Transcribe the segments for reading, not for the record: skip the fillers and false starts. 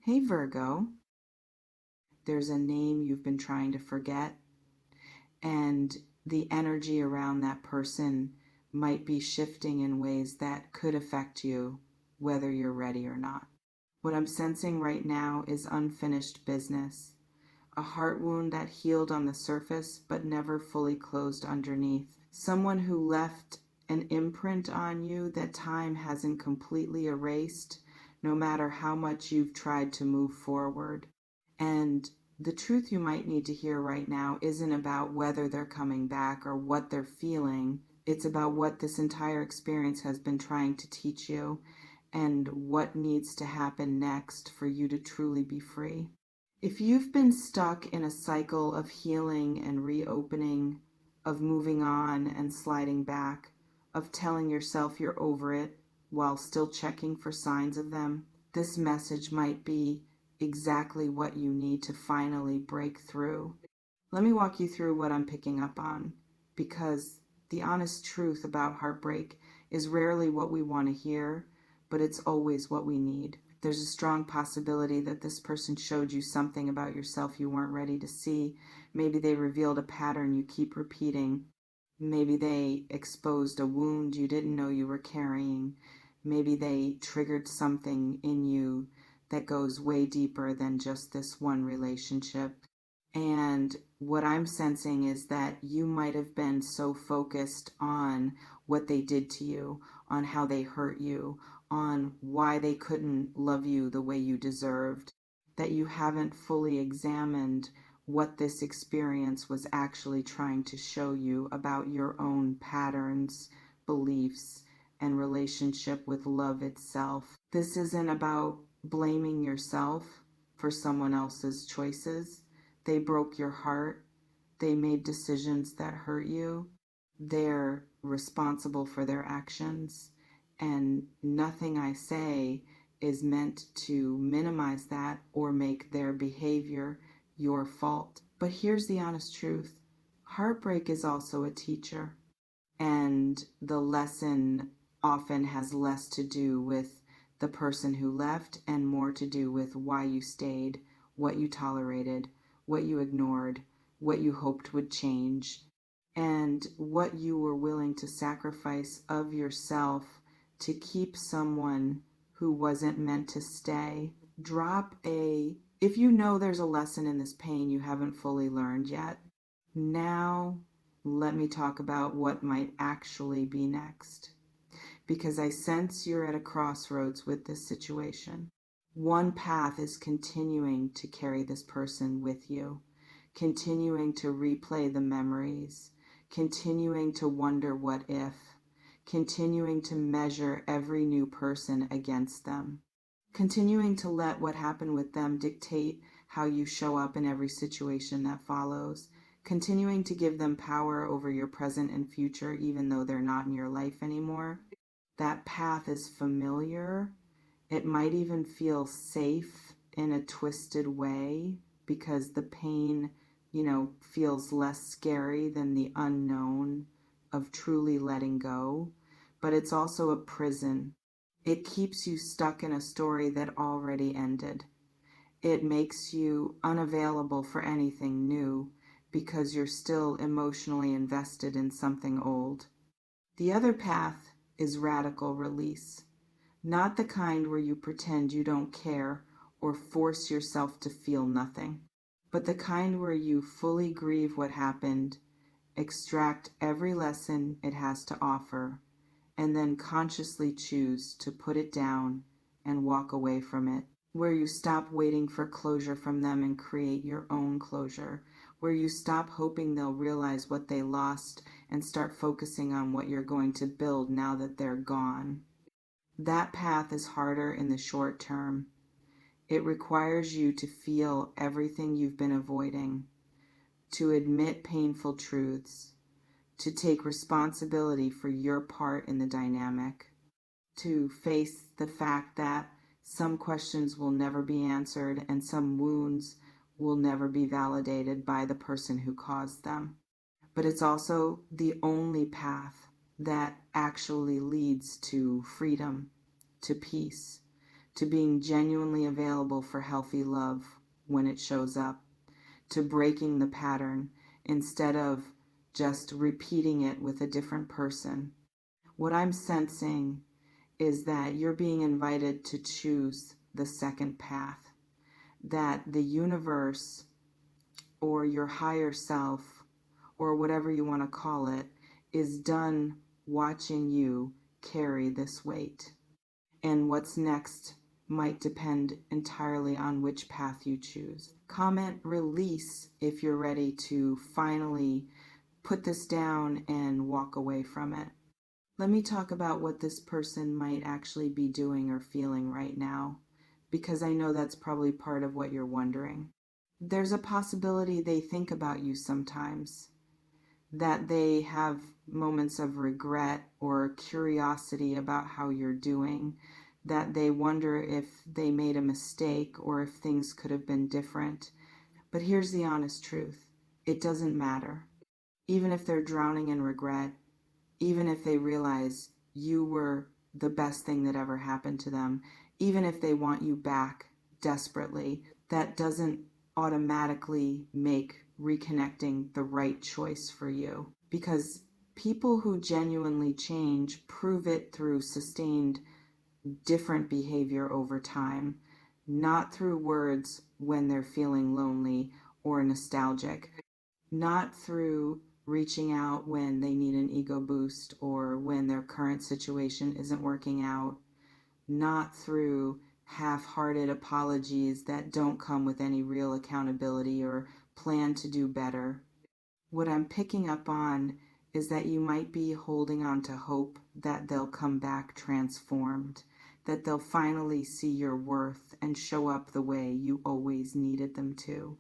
Hey Virgo, there's a name you've been trying to forget, and the energy around that person might be shifting in ways that could affect you, whether you're ready or not. What I'm sensing right now is unfinished business, a heart wound that healed on the surface but never fully closed underneath. Someone who left an imprint on you that time hasn't completely erased, no matter how much you've tried to move forward. And the truth you might need to hear right now isn't about whether they're coming back or what they're feeling. It's about what this entire experience has been trying to teach you and what needs to happen next for you to truly be free. If you've been stuck in a cycle of healing and reopening, of moving on and sliding back, of telling yourself you're over it while still checking for signs of them, this message might be exactly what you need to finally break through. Let me walk you through what I'm picking up on, because the honest truth about heartbreak is rarely what we want to hear, but it's always what we need. There's a strong possibility that this person showed you something about yourself you weren't ready to see. Maybe they revealed a pattern you keep repeating. Maybe they exposed a wound you didn't know you were carrying. Maybe they triggered something in you that goes way deeper than just this one relationship. And what I'm sensing is that you might have been so focused on what they did to you, on how they hurt you, on why they couldn't love you the way you deserved, that you haven't fully examined what this experience was actually trying to show you about your own patterns, beliefs, and relationship with love itself. This isn't about blaming yourself for someone else's choices. They broke your heart. They made decisions that hurt you. They're responsible for their actions. And nothing I say is meant to minimize that or make their behavior your fault. But here's the honest truth. Heartbreak is also a teacher. And the lesson often has less to do with the person who left and more to do with why you stayed, what you tolerated, what you ignored, what you hoped would change, and what you were willing to sacrifice of yourself to keep someone who wasn't meant to stay. If you know there's a lesson in this pain you haven't fully learned yet, now let me talk about what might actually be next. Because I sense you're at a crossroads with this situation. One path is continuing to carry this person with you, continuing to replay the memories, continuing to wonder what if, continuing to measure every new person against them, continuing to let what happened with them dictate how you show up in every situation that follows, continuing to give them power over your present and future even though they're not in your life anymore. That path is familiar. It might even feel safe in a twisted way because the pain, feels less scary than the unknown of truly letting go. But it's also a prison. It keeps you stuck in a story that already ended. It makes you unavailable for anything new because you're still emotionally invested in something old. The other path is radical release. Not the kind where you pretend you don't care or force yourself to feel nothing, but the kind where you fully grieve what happened, extract every lesson it has to offer, and then consciously choose to put it down and walk away from it. Where you stop waiting for closure from them and create your own closure. Where you stop hoping they'll realize what they lost and start focusing on what you're going to build now that they're gone. That path is harder in the short term. It requires you to feel everything you've been avoiding, to admit painful truths, to take responsibility for your part in the dynamic, to face the fact that some questions will never be answered and some wounds will never be validated by the person who caused them. But it's also the only path that actually leads to freedom, to peace, to being genuinely available for healthy love when it shows up, to breaking the pattern instead of just repeating it with a different person. What I'm sensing is that you're being invited to choose the second path, that the universe or your higher self or whatever you want to call it is done watching you carry this weight. And what's next might depend entirely on which path you choose. Comment release if you're ready to finally put this down and walk away from it. Let me talk about what this person might actually be doing or feeling right now, because I know that's probably part of what you're wondering. There's a possibility they think about you sometimes, that they have moments of regret or curiosity about how you're doing, that they wonder if they made a mistake or if things could have been different. But here's the honest truth. It doesn't matter. Even if they're drowning in regret, even if they realize you were the best thing that ever happened to them, even if they want you back desperately, that doesn't automatically make reconnecting the right choice for you. Because people who genuinely change prove it through sustained different behavior over time, not through words when they're feeling lonely or nostalgic, not through reaching out when they need an ego boost or when their current situation isn't working out, not through half-hearted apologies that don't come with any real accountability or plan to do better. What I'm picking up on is that you might be holding on to hope that they'll come back transformed, that they'll finally see your worth and show up the way you always needed them to,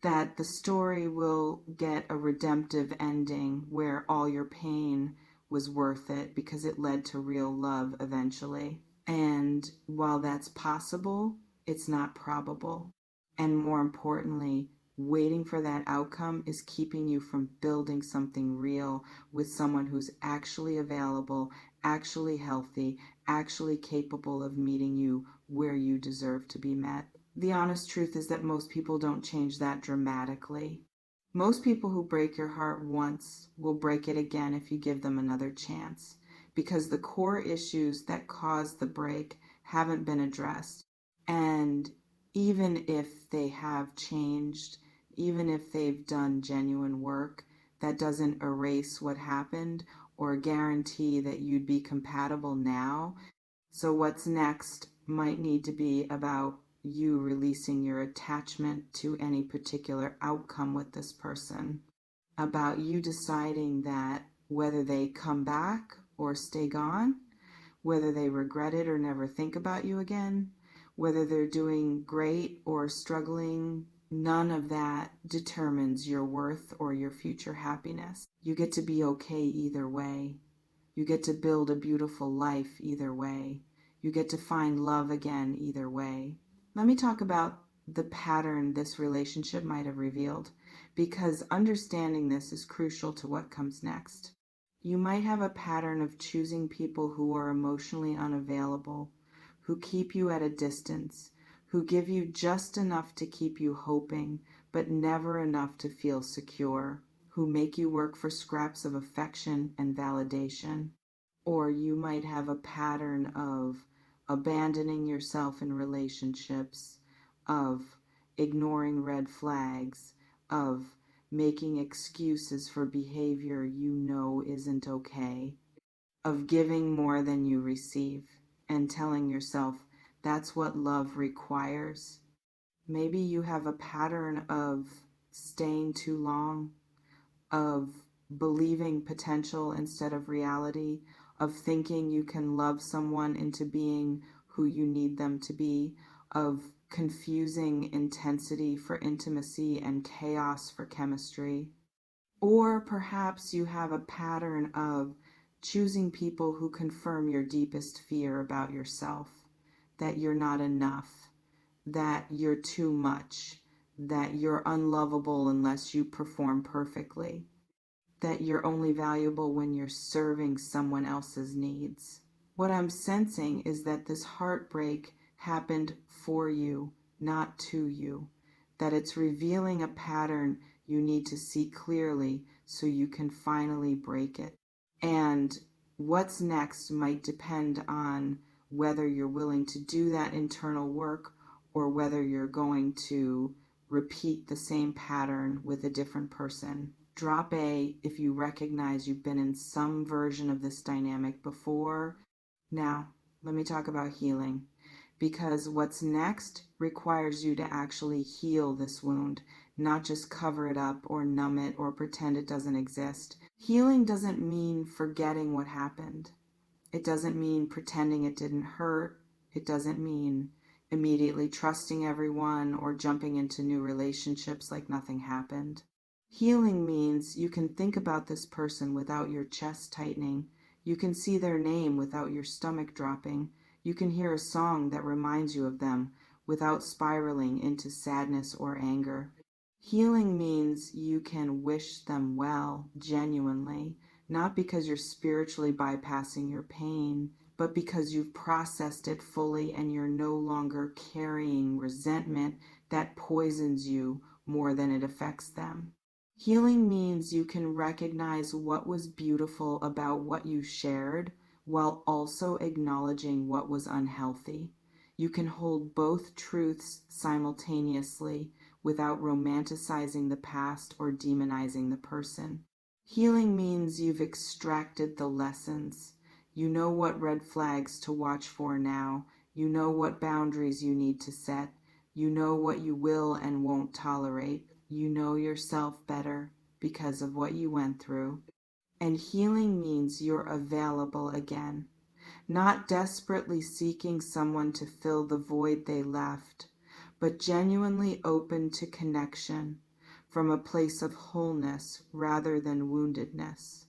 that the story will get a redemptive ending where all your pain was worth it because it led to real love eventually. And while that's possible, it's not probable. And more importantly, waiting for that outcome is keeping you from building something real with someone who's actually available, actually healthy, actually capable of meeting you where you deserve to be met. The honest truth is that most people don't change that dramatically. Most people who break your heart once will break it again if you give them another chance, because the core issues that caused the break haven't been addressed. And even if they have changed, even if they've done genuine work, that doesn't erase what happened or guarantee that you'd be compatible now. So what's next might need to be about you releasing your attachment to any particular outcome with this person, about you deciding that whether they come back or stay gone, whether they regret it or never think about you again, whether they're doing great or struggling, none of that determines your worth or your future happiness. You get to be okay either way. You get to build a beautiful life either way. You get to find love again either way. Let me talk about the pattern this relationship might have revealed, because understanding this is crucial to what comes next. You might have a pattern of choosing people who are emotionally unavailable, who keep you at a distance, who give you just enough to keep you hoping, but never enough to feel secure, who make you work for scraps of affection and validation. Or you might have a pattern of abandoning yourself in relationships, of ignoring red flags, of making excuses for behavior you know isn't okay, of giving more than you receive and telling yourself that's what love requires. Maybe you have a pattern of staying too long, of believing potential instead of reality, of thinking you can love someone into being who you need them to be, of confusing intensity for intimacy and chaos for chemistry. Or perhaps you have a pattern of choosing people who confirm your deepest fear about yourself, that you're not enough, that you're too much, that you're unlovable unless you perform perfectly, that you're only valuable when you're serving someone else's needs. What I'm sensing is that this heartbreak happened for you, not to you. That it's revealing a pattern you need to see clearly so you can finally break it. And what's next might depend on whether you're willing to do that internal work or whether you're going to repeat the same pattern with a different person. Drop A if you recognize you've been in some version of this dynamic before. Now, let me talk about healing, because what's next requires you to actually heal this wound, not just cover it up or numb it or pretend it doesn't exist. Healing doesn't mean forgetting what happened. It doesn't mean pretending it didn't hurt. It doesn't mean immediately trusting everyone or jumping into new relationships like nothing happened. Healing means you can think about this person without your chest tightening. You can see their name without your stomach dropping. You can hear a song that reminds you of them without spiraling into sadness or anger. Healing means you can wish them well, genuinely, not because you're spiritually bypassing your pain, but because you've processed it fully and you're no longer carrying resentment that poisons you more than it affects them. Healing means you can recognize what was beautiful about what you shared while also acknowledging what was unhealthy. You can hold both truths simultaneously without romanticizing the past or demonizing the person. Healing means you've extracted the lessons. You know what red flags to watch for now. You know what boundaries you need to set. You know what you will and won't tolerate. You know yourself better because of what you went through. And healing means you're available again, not desperately seeking someone to fill the void they left, but genuinely open to connection from a place of wholeness rather than woundedness.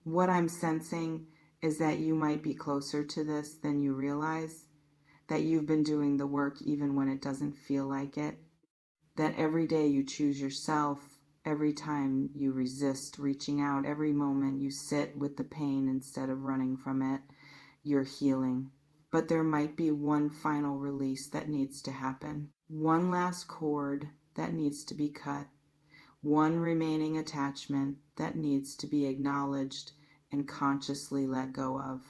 What I'm sensing is that you might be closer to this than you realize, that you've been doing the work even when it doesn't feel like it, that every day you choose yourself, every time you resist reaching out, every moment you sit with the pain instead of running from it, you're healing. But there might be one final release that needs to happen, one last cord that needs to be cut, one remaining attachment that needs to be acknowledged and consciously let go of.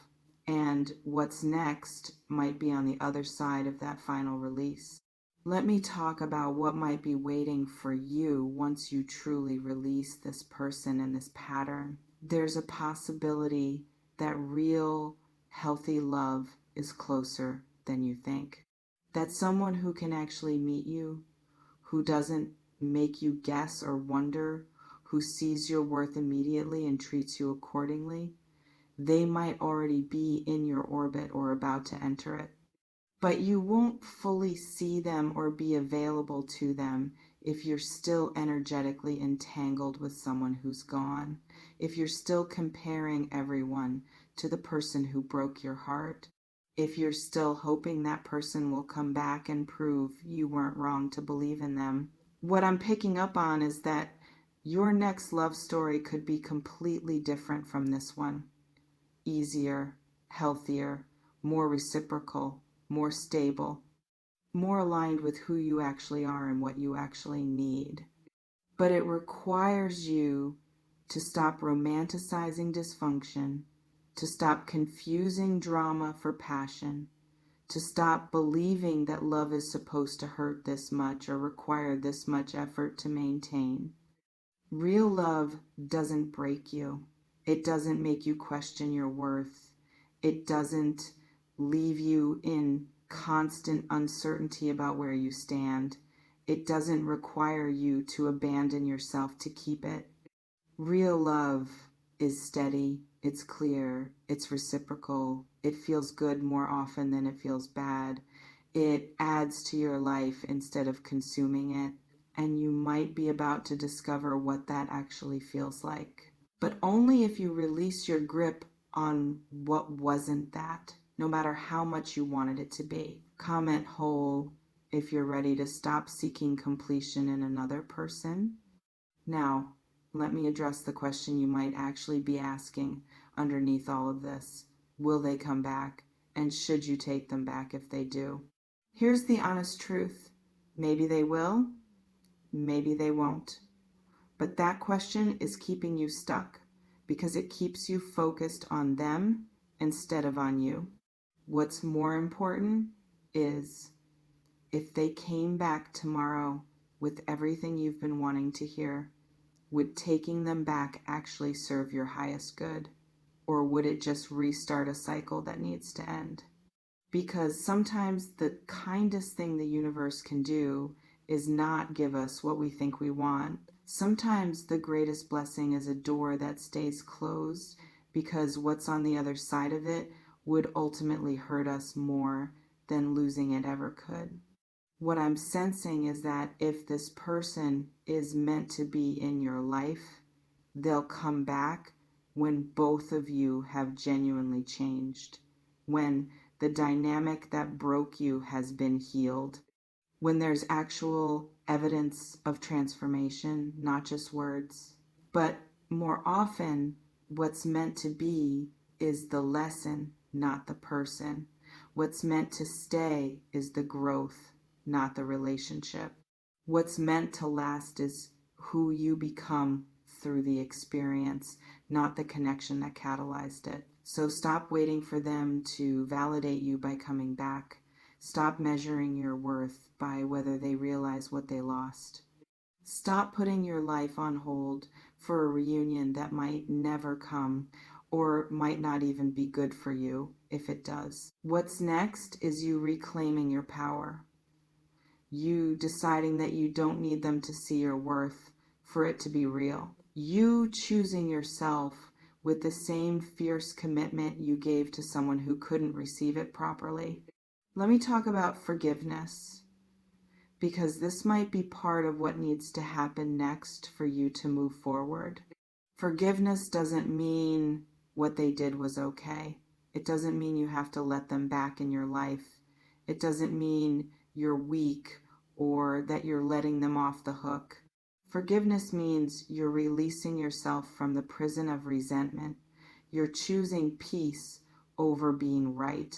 And what's next might be on the other side of that final release. Let me talk about what might be waiting for you once you truly release this person and this pattern. There's a possibility that real, healthy love is closer than you think. That someone who can actually meet you, who doesn't make you guess or wonder, who sees your worth immediately and treats you accordingly, they might already be in your orbit or about to enter it. But you won't fully see them or be available to them if you're still energetically entangled with someone who's gone, if you're still comparing everyone to the person who broke your heart, if you're still hoping that person will come back and prove you weren't wrong to believe in them. What I'm picking up on is that your next love story could be completely different from this one. Easier, healthier, more reciprocal, more stable, more aligned with who you actually are and what you actually need. But it requires you to stop romanticizing dysfunction, to stop confusing drama for passion, to stop believing that love is supposed to hurt this much or require this much effort to maintain. Real love doesn't break you. It doesn't make you question your worth. It doesn't leave you in constant uncertainty about where you stand. It doesn't require you to abandon yourself to keep it. Real love is steady, it's clear, it's reciprocal, it feels good more often than it feels bad. It adds to your life instead of consuming it, and you might be about to discover what that actually feels like. But only if you release your grip on what wasn't that, no matter how much you wanted it to be. Comment whole if you're ready to stop seeking completion in another person. Now, let me address the question you might actually be asking underneath all of this. Will they come back? And should you take them back if they do? Here's the honest truth. Maybe they will, maybe they won't. But that question is keeping you stuck because it keeps you focused on them instead of on you. What's more important is if they came back tomorrow with everything you've been wanting to hear, would taking them back actually serve your highest good? Or would it just restart a cycle that needs to end? Because sometimes the kindest thing the universe can do is not give us what we think we want. Sometimes the greatest blessing is a door that stays closed because what's on the other side of it would ultimately hurt us more than losing it ever could. What I'm sensing is that if this person is meant to be in your life, they'll come back when both of you have genuinely changed, when the dynamic that broke you has been healed, when there's actual evidence of transformation, not just words. But more often, what's meant to be is the lesson, not the person. What's meant to stay is the growth, not the relationship. What's meant to last is who you become through the experience, not the connection that catalyzed it. So stop waiting for them to validate you by coming back. Stop measuring your worth by whether they realize what they lost. Stop putting your life on hold for a reunion that might never come or might not even be good for you if it does. What's next is you reclaiming your power. You deciding that you don't need them to see your worth for it to be real. You choosing yourself with the same fierce commitment you gave to someone who couldn't receive it properly. Let me talk about forgiveness, because this might be part of what needs to happen next for you to move forward. Forgiveness doesn't mean what they did was okay. It doesn't mean you have to let them back in your life. It doesn't mean you're weak or that you're letting them off the hook. Forgiveness means you're releasing yourself from the prison of resentment. You're choosing peace over being right.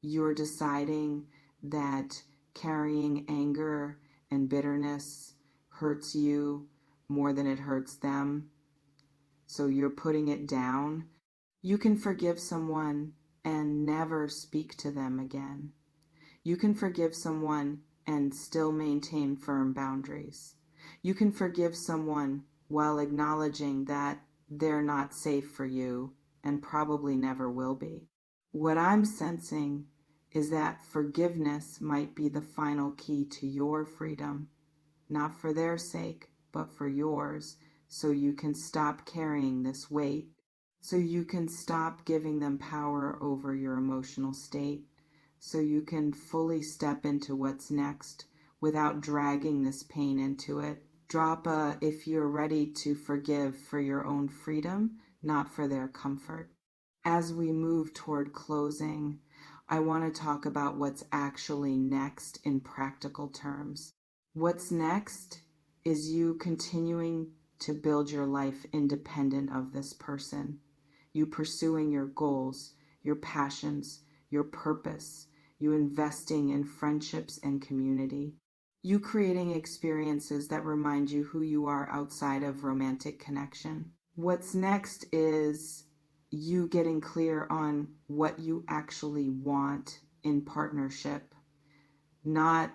You're deciding that carrying anger and bitterness hurts you more than it hurts them. So you're putting it down. You can forgive someone and never speak to them again. You can forgive someone and still maintain firm boundaries. You can forgive someone while acknowledging that they're not safe for you and probably never will be. What I'm sensing is that forgiveness might be the final key to your freedom, not for their sake, but for yours, so you can stop carrying this weight, so you can stop giving them power over your emotional state, so you can fully step into what's next without dragging this pain into it. Drop a if you're ready to forgive for your own freedom, not for their comfort. As we move toward closing, I want to talk about what's actually next in practical terms. What's next is you continuing to build your life independent of this person. You pursuing your goals, your passions, your purpose, you investing in friendships and community, you creating experiences that remind you who you are outside of romantic connection. What's next is you getting clear on what you actually want in partnership, not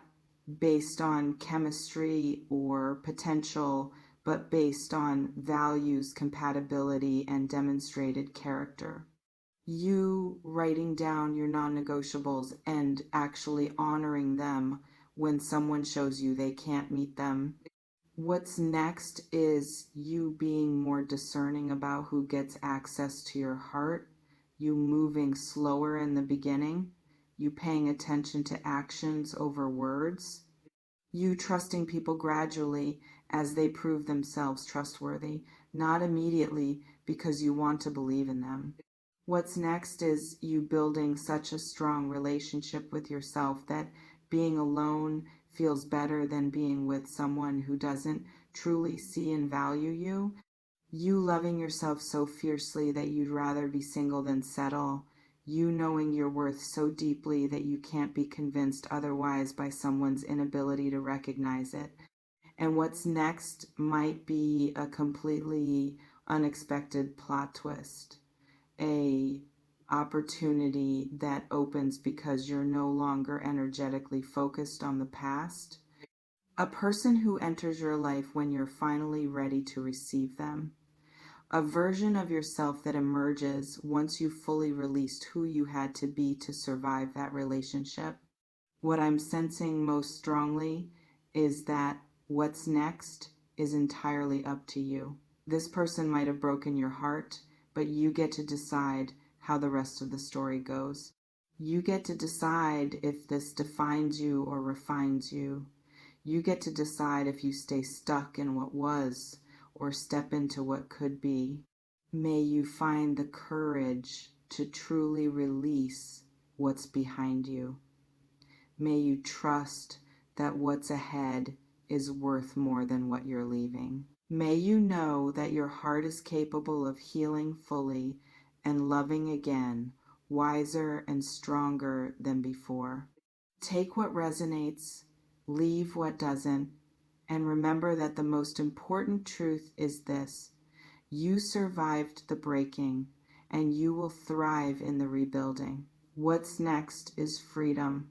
based on chemistry or potential, but based on values, compatibility, and demonstrated character. You writing down your non-negotiables and actually honoring them when someone shows you they can't meet them. What's next is you being more discerning about who gets access to your heart, you moving slower in the beginning, you paying attention to actions over words, you trusting people gradually as they prove themselves trustworthy, not immediately because you want to believe in them. What's next is you building such a strong relationship with yourself that being alone feels better than being with someone who doesn't truly see and value you. You loving yourself so fiercely that you'd rather be single than settle. You knowing your worth so deeply that you can't be convinced otherwise by someone's inability to recognize it. And what's next might be a completely unexpected plot twist, a opportunity that opens because you're no longer energetically focused on the past. A person who enters your life when you're finally ready to receive them. A version of yourself that emerges once you've fully released who you had to be to survive that relationship. What I'm sensing most strongly is that what's next is entirely up to you. This person might have broken your heart, but you get to decide how the rest of the story goes. You get to decide if this defines you or refines you. You get to decide if you stay stuck in what was or step into what could be. May you find the courage to truly release what's behind you. May you trust that what's ahead is worth more than what you're leaving. May you know that your heart is capable of healing fully and loving again, wiser and stronger than before. Take what resonates, leave what doesn't, and remember that the most important truth is this: you survived the breaking, and you will thrive in the rebuilding. What's next is freedom.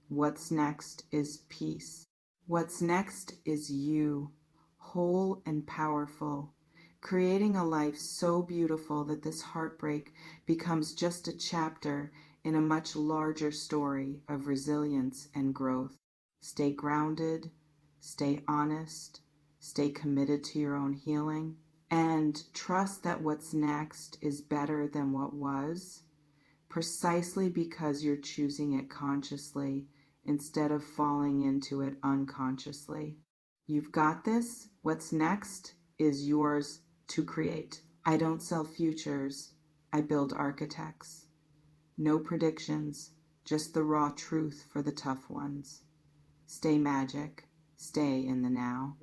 What's next is peace. What's next is you, whole and powerful, creating a life so beautiful that this heartbreak becomes just a chapter in a much larger story of resilience and growth. Stay grounded, stay honest, stay committed to your own healing, and trust that what's next is better than what was, precisely because you're choosing it consciously instead of falling into it unconsciously. You've got this. What's next is yours to create. I don't sell futures. I build architects. No predictions, just the raw truth for the tough ones. Stay magic. Stay in the now.